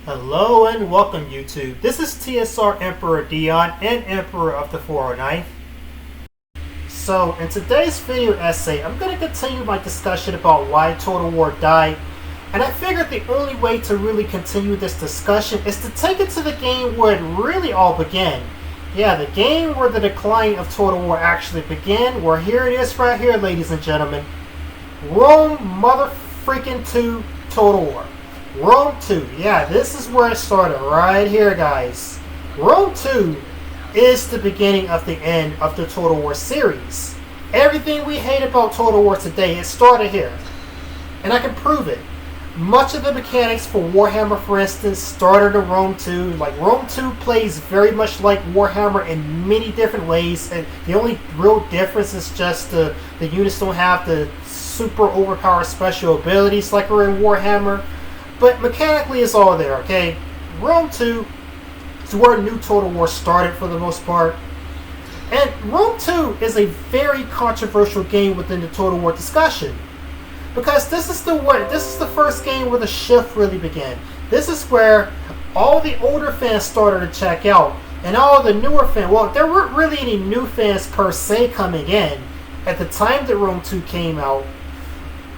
Hello and welcome YouTube. This is TsR Emperor Dion and Emperor of the 409th. So in today's video essay, I'm going to continue my discussion about why Total War died. And I figured the only way to really continue this discussion is to take it to the game where it really all began. Yeah, the game where the decline of Total War actually began, where here it is right here, ladies and gentlemen. Rome motherfreaking 2 Total War. Rome 2, yeah, this is where it started, right here, guys. Rome 2 is the beginning of the end of the Total War series. Everything we hate about Total War today, it started here. And I can prove it. Much of the mechanics for Warhammer, for instance, started in Rome 2. Like, Rome 2 plays very much like Warhammer in many different ways, and the only real difference is just the units don't have the super overpowered special abilities like are in Warhammer. But mechanically, it's all there, okay? Rome 2 is where New Total War started for the most part. And Rome 2 is a very controversial game within the Total War discussion. Because this is the first game where the shift really began. This is where all the older fans started to check out. And all the newer fans, well, there weren't really any new fans per se coming in. At the time that Rome 2 came out,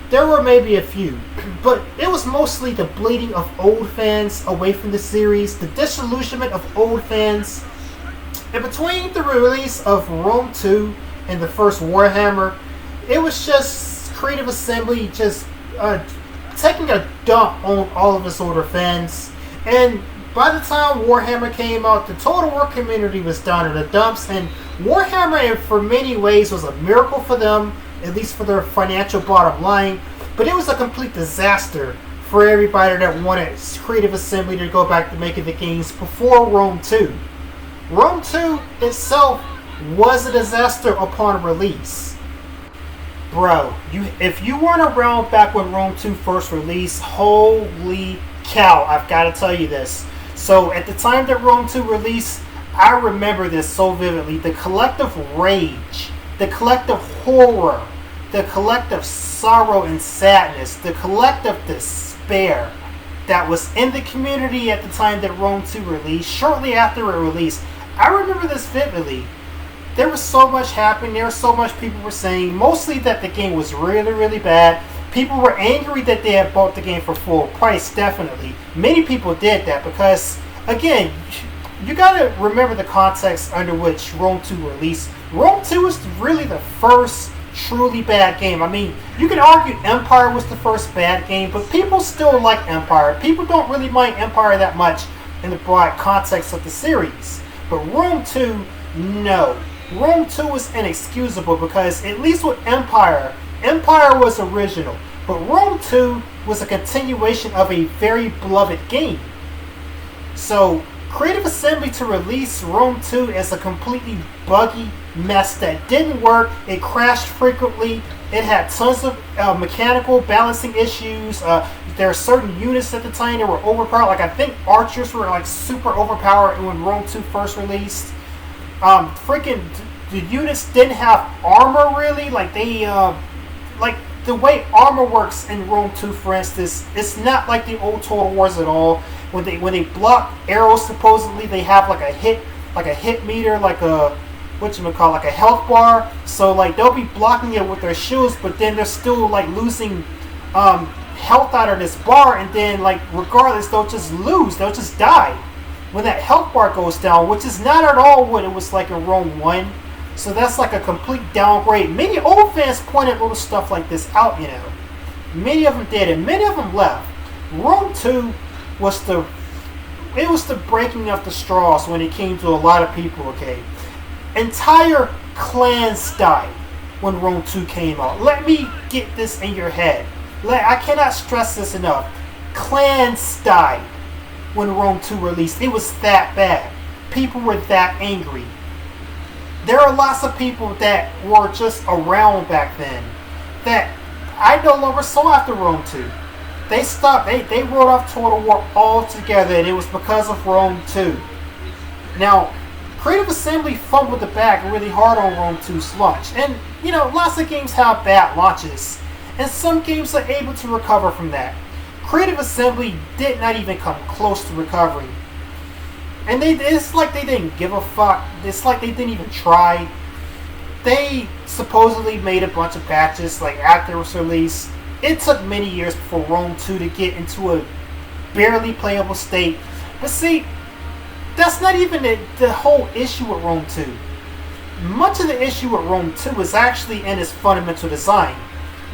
there were maybe a few, but it was mostly the bleeding of old fans away from the series, the disillusionment of old fans. And between the release of Rome 2 and the first Warhammer, it was just Creative Assembly just taking a dump on all of its older fans. And by the time Warhammer came out, the Total War community was down in the dumps, and Warhammer, for many ways, was a miracle for them, at least for their financial bottom line, but it was a complete disaster for everybody that wanted Creative Assembly to go back to making the games before Rome 2. Rome 2 itself was a disaster upon release. Bro, if you weren't around back when Rome 2 first released, holy cow, I've got to tell you this. So at the time that Rome 2 released, I remember this so vividly. The collective rage, the collective horror, the collective sorrow and sadness, the collective despair that was in the community at the time that Rome 2 released, shortly after it released. I remember this vividly. There was so much happening. There was so much people were saying, mostly that the game was really, really bad. People were angry that they had bought the game for full price, definitely. Many people did that because, again, you gotta remember the context under which Rome 2 released. Rome 2 was really the first truly bad game. I mean, you can argue Empire was the first bad game, but people still like Empire. People don't really mind Empire that much in the broad context of the series. But Rome 2, no. Rome 2 was inexcusable because, at least with Empire was original. But Rome 2 was a continuation of a very beloved game. So, Creative Assembly to release Rome 2 as a completely buggy mess that didn't work. It crashed frequently. It had tons of mechanical balancing issues. There are certain units at the time that were overpowered. Like, I think archers were like super overpowered when Rome 2 first released. The units didn't have armor really. Like like the way armor works in Rome 2, for instance, it's not like the old Total Wars at all. When they block arrows, supposedly they have like a hit meter, like a like a health bar. So like they'll be blocking it with their shields, but then they're still like losing health out of this bar, and then like regardless they'll just lose, they'll just die when that health bar goes down, which is not at all what it was like in Rome 1. So that's like a complete downgrade. Many old fans pointed little stuff like this out, you know. Many of them did, and many of them left. Rome 2 was the breaking of the straws when it came to a lot of people, okay? Entire clans died when Rome 2 came out. Let me get this in your head. I cannot stress this enough. Clans died when Rome 2 released. It was that bad. People were that angry. There are lots of people that were just around back then that I no longer saw after Rome 2. They stopped. They wrote off Total War altogether, and it was because of Rome 2. Now, Creative Assembly fumbled the bag really hard on Rome 2's launch. And, you know, lots of games have bad launches. And some games are able to recover from that. Creative Assembly did not even come close to recovering. And it's like they didn't give a fuck. It's like they didn't even try. They supposedly made a bunch of patches like after its release. It took many years before Rome 2 to get into a barely playable state. But see, that's not even the whole issue with Rome 2. Much of the issue with Rome 2 is actually in its fundamental design.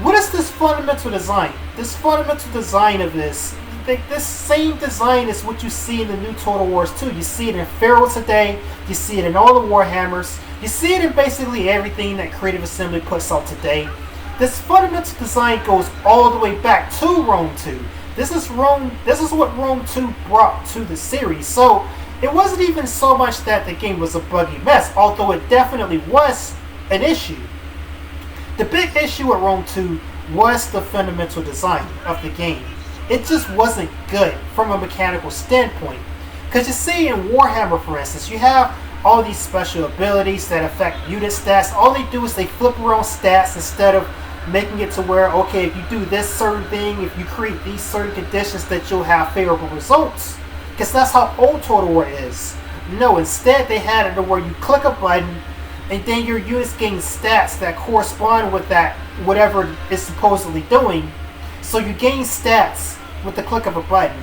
What is this fundamental design? This fundamental design of this same design is what you see in the new Total Wars 2. You see it in Pharaoh today, you see it in all the Warhammers, you see it in basically everything that Creative Assembly puts out today. This fundamental design goes all the way back to Rome 2. This is what Rome 2 brought to the series. So it wasn't even so much that the game was a buggy mess, although it definitely was an issue. The big issue with Rome 2 was the fundamental design of the game. It just wasn't good from a mechanical standpoint. Because you see in Warhammer, for instance, you have all these special abilities that affect unit stats. All they do is they flip around stats instead of making it to where, okay, if you do this certain thing, if you create these certain conditions, that you'll have favorable results. Because that's how old Total War is. No, instead they had it to where you click a button and then your units gain stats that correspond with that, whatever it's supposedly doing. So you gain stats with the click of a button.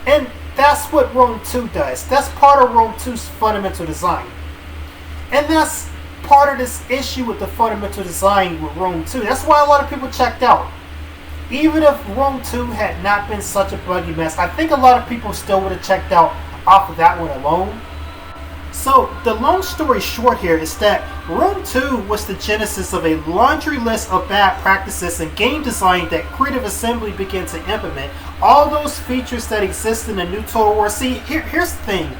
And that's what Rome 2 does. That's part of Rome 2's fundamental design. And that's part of this issue with the fundamental design with Rome 2. That's why a lot of people checked out. Even if Rome 2 had not been such a buggy mess, I think a lot of people still would have checked out off of that one alone. So, the long story short here is that Rome 2 was the genesis of a laundry list of bad practices in game design that Creative Assembly began to implement. All those features that exist in the new Total War. See, here's the thing.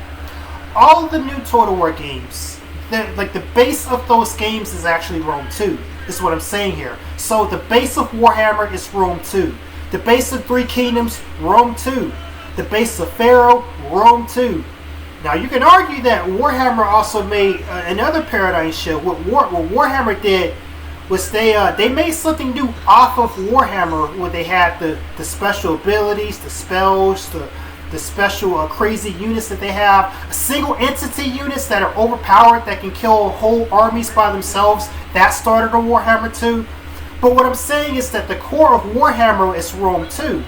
All the new Total War games, the base of those games is actually Rome 2. Is what I'm saying here. So, the base of Warhammer is Rome 2. The base of Three Kingdoms, Rome 2. The base of Pharaoh, Rome 2. Now you can argue that Warhammer also made another paradigm shift. What Warhammer did was they made something new off of Warhammer, where they had the special abilities, the spells, the special crazy units that they have, single entity units that are overpowered that can kill whole armies by themselves. That started on Warhammer 2. But what I'm saying is that the core of Warhammer is Rome 2.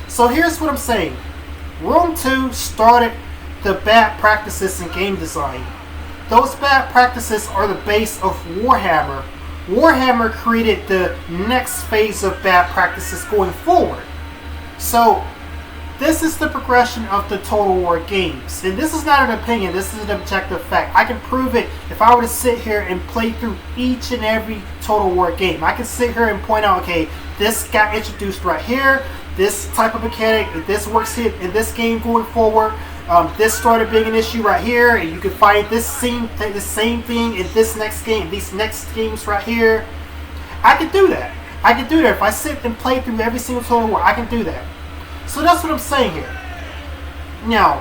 So here's what I'm saying. Rome 2 started the bad practices in game design. Those bad practices are the base of Warhammer. Warhammer created the next phase of bad practices going forward. So this is the progression of the Total War games. And this is not an opinion, this is an objective fact. I can prove it if I were to sit here and play through each and every Total War game. I can sit here and point out, okay, this got introduced right here, this type of mechanic, this works here in this game going forward. This started being an issue right here, and you can find the same thing in this next game, these next games right here. I can do that. I can do that. If I sit and play through every single Total War, I can do that. So that's what I'm saying here. Now,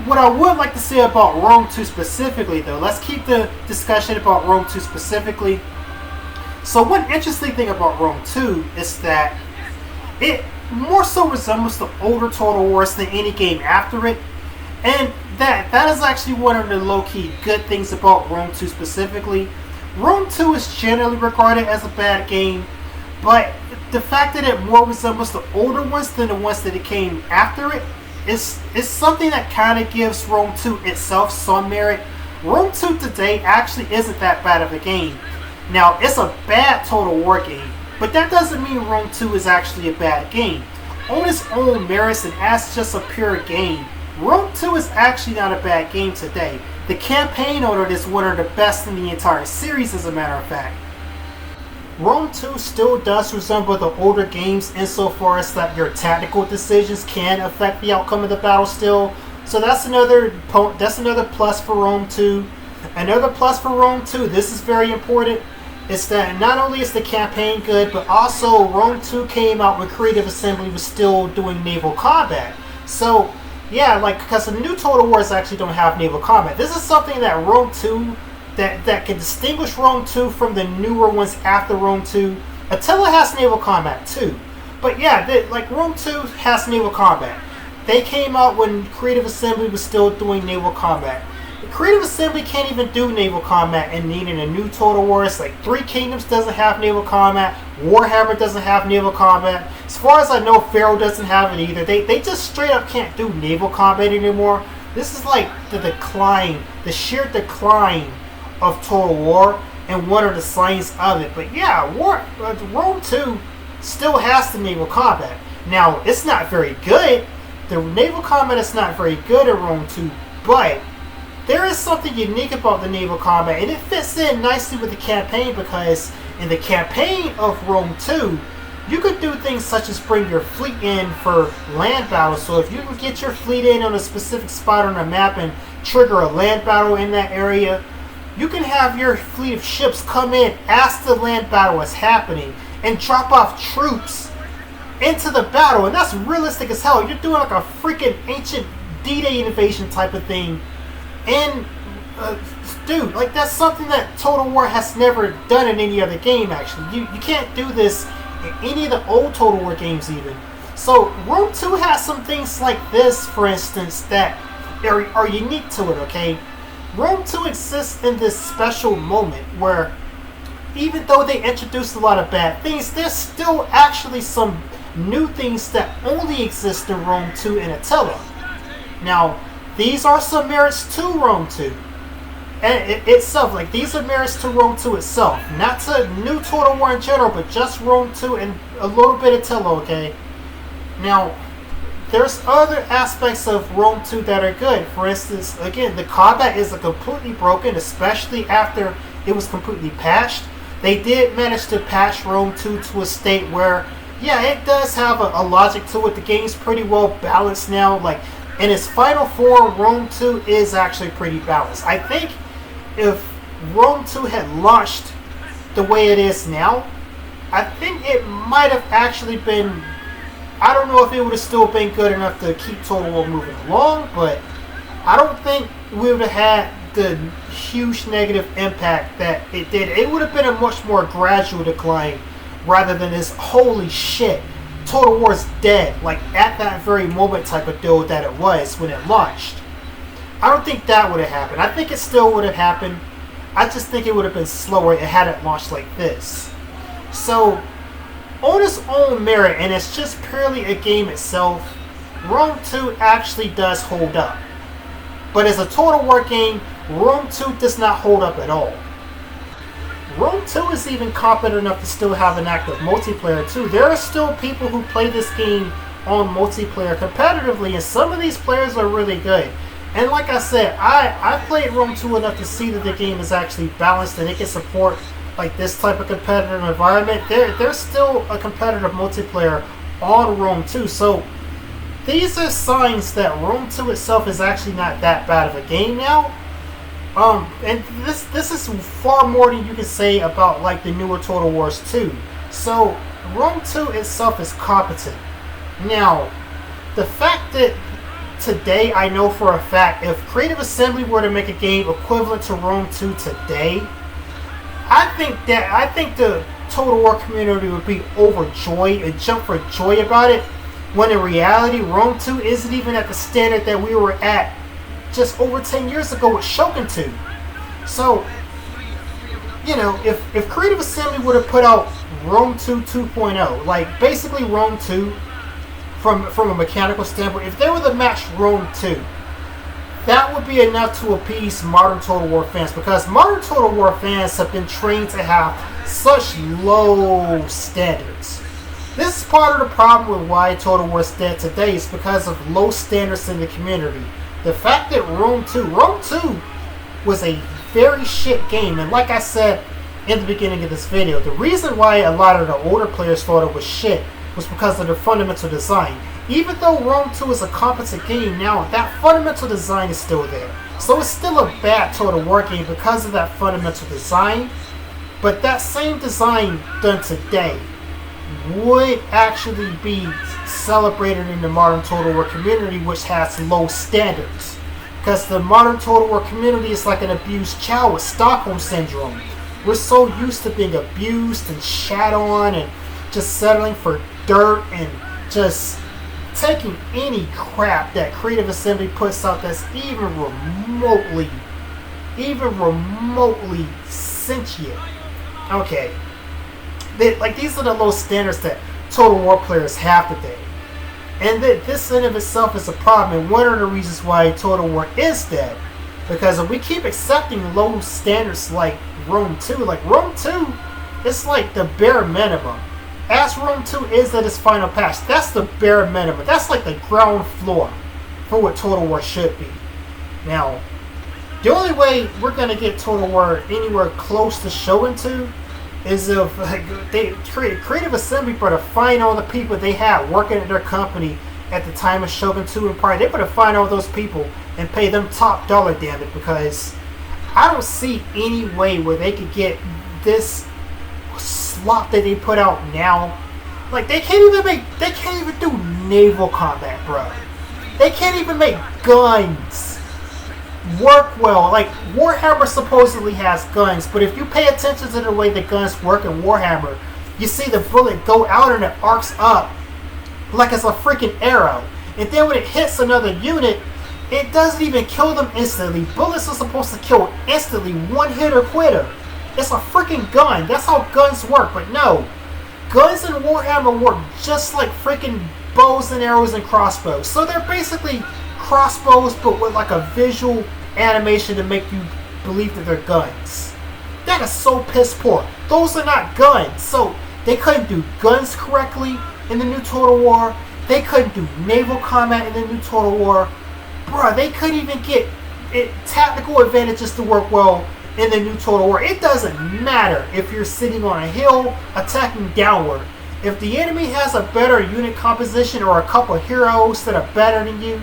what I would like to say about Rome 2 specifically, though, let's keep the discussion about Rome 2 specifically. So one interesting thing about Rome 2 is that it more so resembles the older Total Wars than any game after it. And that is actually one of the low-key good things about Rome 2 specifically. Rome 2 is generally regarded as a bad game, but the fact that it more resembles the older ones than the ones that it came after it is something that kind of gives Rome 2 itself some merit. Rome 2 today actually isn't that bad of a game. Now, it's a bad Total War game, but that doesn't mean Rome 2 is actually a bad game. On its own merits and as just a pure game, Rome 2 is actually not a bad game today. The campaign on it is one of the best in the entire series, as a matter of fact. Rome 2 still does resemble the older games insofar as that your tactical decisions can affect the outcome of the battle still. So that's another plus for Rome 2. Another plus for Rome 2, this is very important, is that not only is the campaign good, but also Rome 2 came out when Creative Assembly was still doing naval combat. So yeah, because the new Total Wars actually don't have naval combat. This is something that Rome 2, that can distinguish Rome 2 from the newer ones after Rome 2. Attila has naval combat too, But yeah, like Rome 2 has naval combat. They came out when Creative Assembly was still doing naval combat. Creative Assembly can't even do naval combat and needing a new Total War. It's like Three Kingdoms doesn't have naval combat. Warhammer doesn't have naval combat. As far as I know, Pharaoh doesn't have it either. They just straight up can't do naval combat anymore. This is like the decline, the sheer decline of Total War, and one of the signs of it. But yeah, Rome 2 still has the naval combat. Now, it's not very good. The naval combat is not very good in Rome 2, but there is something unique about the naval combat, and it fits in nicely with the campaign, because in the campaign of Rome 2, you could do things such as bring your fleet in for land battles. So if you can get your fleet in on a specific spot on the map and trigger a land battle in that area, you can have your fleet of ships come in as the land battle is happening and drop off troops into the battle. And that's realistic as hell. You're doing like a freaking ancient D-Day invasion type of thing. And dude, like, that's something that Total War has never done in any other game, actually. You can't do this in any of the old Total War games even. So Rome 2 has some things like this, for instance, that are unique to it, okay? Rome 2 exists in this special moment where, even though they introduced a lot of bad things, there's still actually some new things that only exist in Rome 2 and Attila. Now, these are some merits to Rome 2. And itself, like, these are merits to Rome 2 itself. Not to new Total War in general, but just Rome 2 and a little bit of Attila, okay? Now, there's other aspects of Rome 2 that are good. For instance, again, the combat is completely broken, especially after it was completely patched. They did manage to patch Rome 2 to a state where, yeah, it does have a logic to it. The game's pretty well balanced now. Like, in its final form, Rome 2 is actually pretty balanced. I think if Rome 2 had launched the way it is now, I think it might have actually been, I don't know if it would have still been good enough to keep Total War moving along, but I don't think we would have had the huge negative impact that it did. It would have been a much more gradual decline rather than this holy shit, Total War's dead, like at that very moment type of deal that it was when it launched. I don't think that would have happened. I think it still would have happened. I just think it would have been slower if it hadn't launched like this. So, on its own merit, and it's just purely a game itself, Rome 2 actually does hold up. But as a Total War game, Rome 2 does not hold up at all. Rome 2 is even competent enough to still have an active multiplayer too. There are still people who play this game on multiplayer competitively, and some of these players are really good. And like I said, I played Rome 2 enough to see that the game is actually balanced and it can support like this type of competitive environment. There's still a competitive multiplayer on Rome 2. So these are signs that Rome 2 itself is actually not that bad of a game now. And this is far more than you can say about like the newer Total Wars 2. So Rome 2 itself is competent. Now, the fact that today, I know for a fact, if Creative Assembly were to make a game equivalent to Rome 2 today, I think the Total War community would be overjoyed and jump for joy about it, when in reality, Rome 2 isn't even at the standard that we were at just over 10 years ago with Shogun 2. So, you know, if Creative Assembly would have put out Rome 2 2.0, like basically Rome 2 from a mechanical standpoint, if they were to match Rome 2, that would be enough to appease modern Total War fans, because modern Total War fans have been trained to have such low standards. This is part of the problem with why Total War is dead today, is because of low standards in the community. The fact that Rome 2 was a very shit game, and like I said in the beginning of this video, the reason why a lot of the older players thought it was shit was because of the fundamental design. Even though Rome 2 is a competent game now, that fundamental design is still there. So it's still a bad Total War game because of that fundamental design, but that same design done today would actually be celebrated in the modern Total War community, which has low standards. Because the modern Total War community is like an abused child with Stockholm Syndrome. We're so used to being abused and shat on and just settling for dirt and just taking any crap that Creative Assembly puts out that's even remotely sentient. Okay, these are the low standards that Total War players have today. And that this in of itself is a problem, and one of the reasons why Total War is dead. Because if we keep accepting low standards like Rome 2, like Rome 2, it's like the bare minimum. As Rome 2 is at its final patch, that's the bare minimum. That's like the ground floor for what Total War should be. Now, the only way we're going to get Total War anywhere close to Shogun 2 is if they Creative Assembly better find all the people they had working at their company at the time of Shogun 2 Empire. They better find all those people and pay them top dollar, damn it, because I don't see any way where they could get this slop that they put out now. Like they can't even do naval combat, bro. They can't even make guns work well. Like Warhammer supposedly has guns, but if you pay attention to the way the guns work in Warhammer, you see the bullet go out and it arcs up like it's a freaking arrow. And then when it hits another unit, it doesn't even kill them instantly. Bullets are supposed to kill instantly, one hit or quitter. It's a freaking gun. That's how guns work. But no, guns in Warhammer work just like freaking bows and arrows and crossbows. So they're basically crossbows, but with like a visual animation to make you believe that they're guns. That is so piss poor. Those are not guns. So they couldn't do guns correctly in the new Total War. They couldn't do naval combat in the new Total War. Bruh, they couldn't even get tactical advantages to work well in the new Total War. It doesn't matter if you're sitting on a hill attacking downward. If the enemy has a better unit composition or a couple of heroes that are better than you,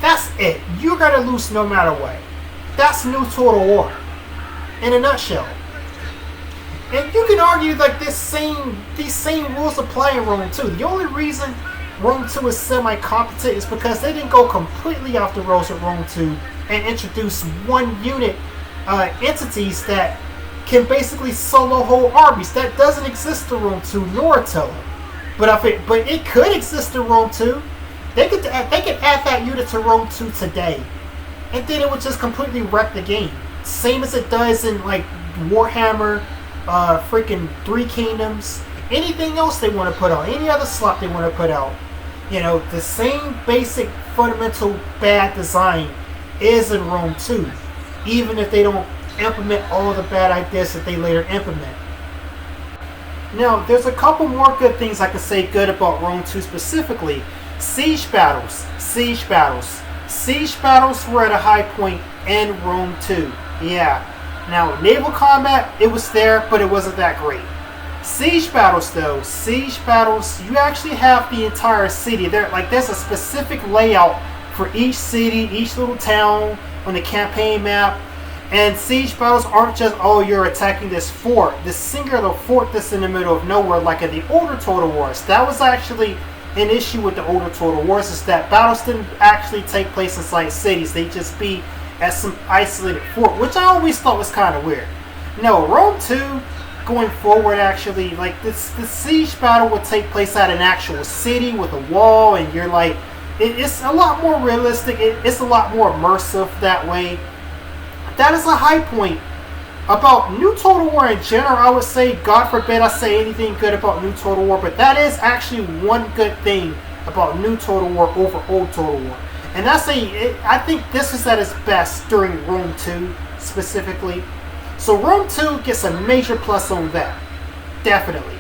that's it. You're gonna lose no matter what. That's new Total War in a nutshell. And you can argue like these same rules apply in Rome 2. The only reason Rome 2 is semi-competent is because they didn't go completely off the rails with Rome 2 and introduce one unit entities that can basically solo whole armies. That doesn't exist in Rome 2 nor Attila. But it could exist in Rome 2. They could add that unit to Rome 2 today, and then it would just completely wreck the game. Same as it does in like Warhammer, freaking Three Kingdoms, anything else they want to put out, any other slot they want to put out. You know, the same basic fundamental bad design is in Rome 2, even if they don't implement all the bad ideas that they later implement. Now, there's a couple more good things I can say good about Rome 2 specifically. Siege battles were at a high point in Rome 2. Yeah. Now, naval combat, it was there, but it wasn't that great. Siege battles, though, you actually have the entire city. There's a specific layout for each city, each little town on the campaign map. And siege battles aren't just, oh, you're attacking this fort, this singular fort that's in the middle of nowhere, like in the older Total Wars. That was actually an issue with the older Total Wars, is that battles didn't actually take place inside cities. They'd just be at some isolated fort, which I always thought was kind of weird. No, Rome 2, going forward, actually, like the siege battle would take place at an actual city with a wall, and you're like, it's a lot more realistic. It's a lot more immersive that way. That is a high point. About New Total War in general, I would say, God forbid I say anything good about New Total War, but that is actually one good thing about New Total War over Old Total War. And I think this is at its best during Rome 2 specifically. So Rome 2 gets a major plus on that. Definitely.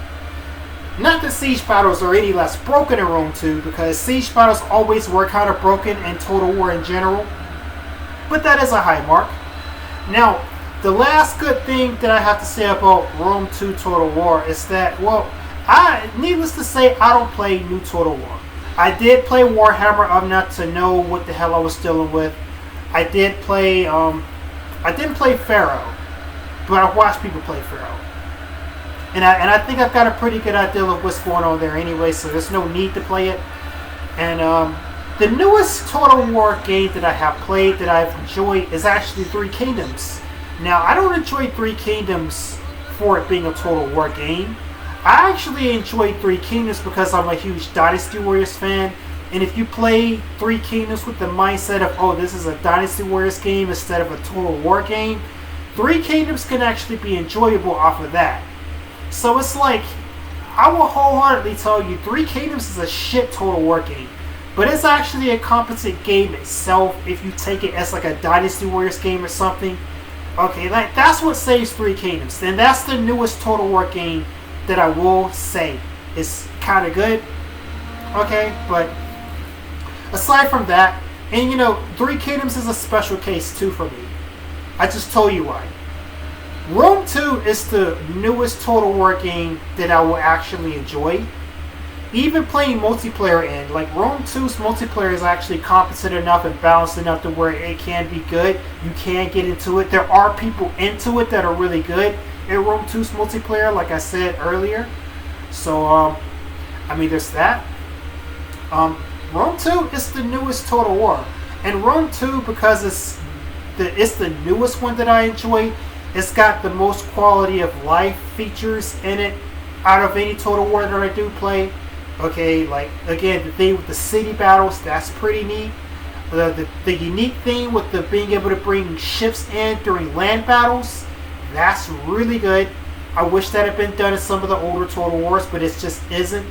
Not that siege battles are any less broken in Rome 2, because siege battles always were kind of broken in Total War in general. But that is a high mark. Now, the last good thing that I have to say about Rome 2 Total War is that, well, needless to say, I don't play New Total War. I did play Warhammer enough to know what the hell I was dealing with. I didn't play Pharaoh, but I watched people play Pharaoh. And I think I've got a pretty good idea of what's going on there anyway, so there's no need to play it. And the newest Total War game that I have played that I've enjoyed is actually Three Kingdoms. Now, I don't enjoy Three Kingdoms for it being a Total War game. I actually enjoy Three Kingdoms because I'm a huge Dynasty Warriors fan. And if you play Three Kingdoms with the mindset of, oh, this is a Dynasty Warriors game instead of a Total War game, Three Kingdoms can actually be enjoyable off of that. So it's like, I will wholeheartedly tell you, Three Kingdoms is a shit Total War game. But it's actually a competent game itself if you take it as like a Dynasty Warriors game or something. Okay, like that's what saves Three Kingdoms. And that's the newest Total War game that I will say is kind of good. Okay, but aside from that, and you know, Three Kingdoms is a special case too for me. I just told you why. Rome 2 is the newest Total War game that I will actually enjoy. Even playing multiplayer in, like Rome 2's multiplayer is actually competent enough and balanced enough to where it can be good. You can get into it. There are people into it that are really good in Rome 2's multiplayer, like I said earlier. So, I mean, there's that. Rome 2 is the newest Total War. And Rome 2, because it's the newest one that I enjoy, it's got the most quality of life features in it out of any Total War that I do play. Okay, like, again, the thing with the city battles, that's pretty neat. The unique thing with the being able to bring ships in during land battles, that's really good. I wish that had been done in some of the older Total Wars, but it just isn't.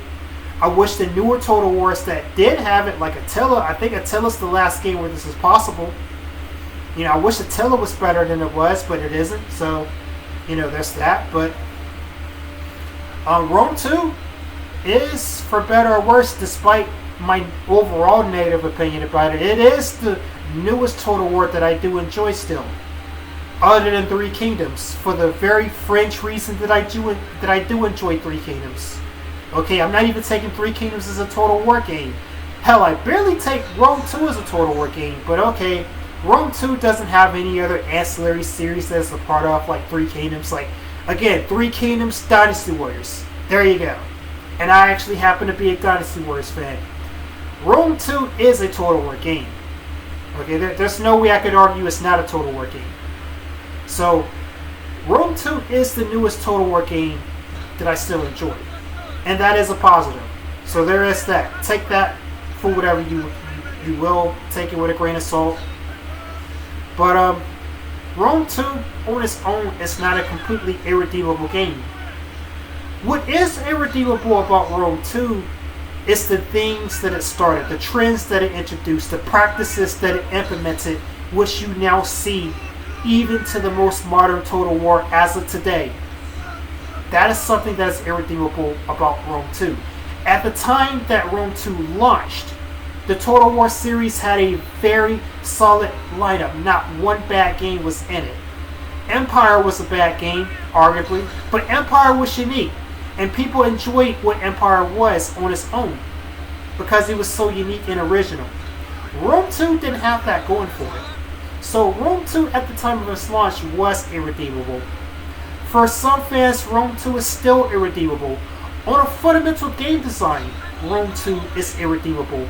I wish the newer Total Wars that did have it, like Attila, I think Attila's the last game where this is possible. You know, I wish Attila was better than it was, but it isn't. So, you know, there's that. But Rome 2 is, for better or worse, despite my overall negative opinion about it, it is the newest Total War that I do enjoy still. Other than Three Kingdoms, for the very fringe reason that I do enjoy Three Kingdoms. Okay, I'm not even taking Three Kingdoms as a Total War game. Hell, I barely take Rome 2 as a Total War game, but okay, Rome 2 doesn't have any other ancillary series that it's a part of, like Three Kingdoms. Like, again, Three Kingdoms, Dynasty Warriors. There you go. And I actually happen to be a Dynasty Warriors fan. Rome 2 is a Total War game. Okay, there's no way I could argue it's not a Total War game. So, Rome 2 is the newest Total War game that I still enjoy. And that is a positive. So there is that. Take that for whatever you will. Take it with a grain of salt. But Rome 2 on its own is not a completely irredeemable game. What is irredeemable about Rome 2 is the things that it started, the trends that it introduced, the practices that it implemented, which you now see even to the most modern Total War as of today. That is something that is irredeemable about Rome 2. At the time that Rome 2 launched, the Total War series had a very solid lineup. Not one bad game was in it. Empire was a bad game, arguably, but Empire was unique. And people enjoyed what Empire was on its own because it was so unique and original. Rome 2 didn't have that going for it. So Rome 2 at the time of its launch was irredeemable. For some fans, Rome 2 is still irredeemable. On a fundamental game design, Rome 2 is irredeemable.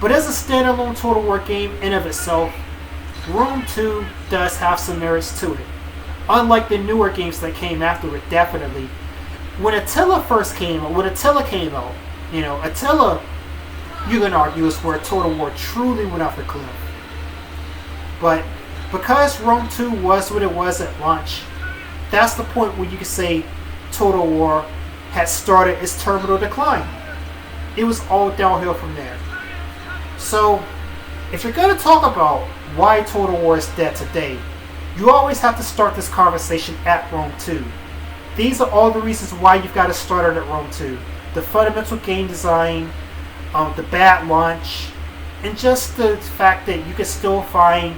But as a standalone Total War game in of itself, Rome 2 does have some merits to it. Unlike the newer games that came after it, definitely. When Attila came out, you know, Attila, you can argue, is where Total War truly went off the cliff. But because Rome 2 was what it was at launch, that's the point where you can say Total War had started its terminal decline. It was all downhill from there. So, if you're going to talk about why Total War is dead today, you always have to start this conversation at Rome 2. These are all the reasons why you've got to start it at Rome 2. The fundamental game design, the bad launch, and just the fact that you can still find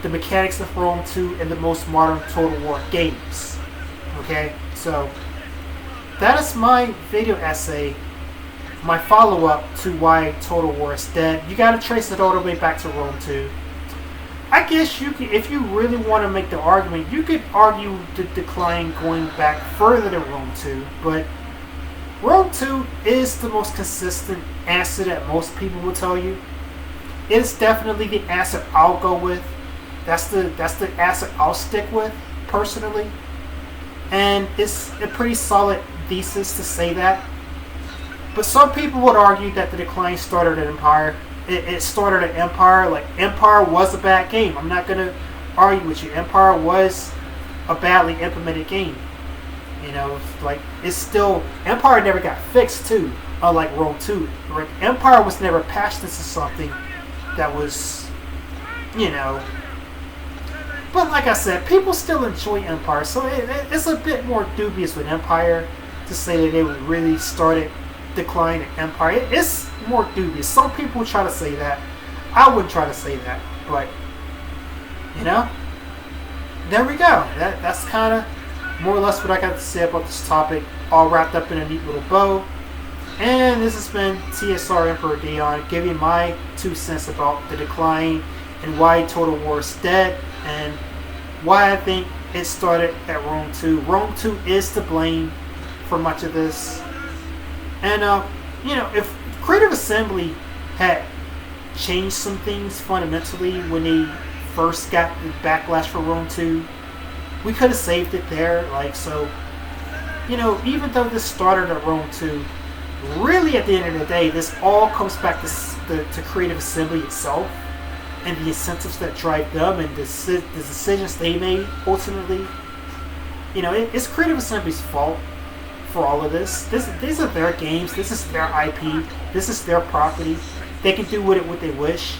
the mechanics of Rome 2 in the most modern Total War games. Okay, so that is my video essay, my follow-up to why Total War is dead. You got to trace it all the way back to Rome 2. I guess you could, if you really want to make the argument, you could argue the decline going back further than Rome 2, but Rome 2 is the most consistent answer that most people will tell you. It is definitely the answer I'll go with. That's the answer I'll stick with, personally. And it's a pretty solid thesis to say that. But some people would argue that the decline started at Empire. It started at Empire. Like, Empire was a bad game. I'm not going to argue with you. Empire was a badly implemented game. You know, like, it's still... Empire never got fixed, too. Unlike Rome 2. Like, Empire was never patched into something that was, you know... But like I said, people still enjoy Empire. So it's a bit more dubious with Empire to say that it really started decline in Empire. It's more dubious. Some people try to say that. I wouldn't try to say that. But, you know, there we go. That's kind of more or less what I got to say about this topic, all wrapped up in a neat little bow. And this has been TsR Emperor Dion, giving my 2 cents about the decline and why Total War is dead, and why I think it started at Rome 2. Rome 2 is to blame for much of this. And, you know, if Creative Assembly had changed some things fundamentally when they first got the backlash for Rome 2, we could have saved it there. Like, so, you know, even though this started at Rome 2, really at the end of the day, this all comes back to Creative Assembly itself and the incentives that drive them and the decisions they made ultimately. You know, it's Creative Assembly's fault for all of this. These are their games. This is their IP. This is their property. They can do with it what they wish.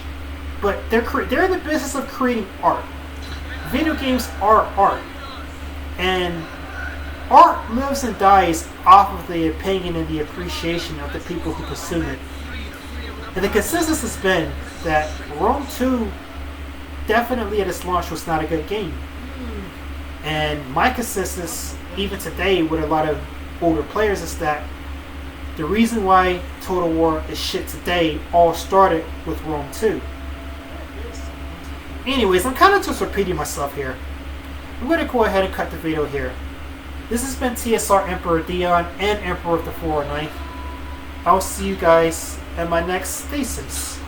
But they're in the business of creating art. Video games are art. And art lives and dies off of the opinion and the appreciation of the people who consume it. And the consensus has been that Rome 2 definitely at its launch was not a good game. And my consensus, even today with a lot of older players, is that the reason why Total War is shit today all started with Rome 2. Anyways, I'm kind of just repeating myself here. I'm going to go ahead and cut the video here. This has been TsR Emperor Dion and Emperor of the 409th. I'll see you guys in my next thesis.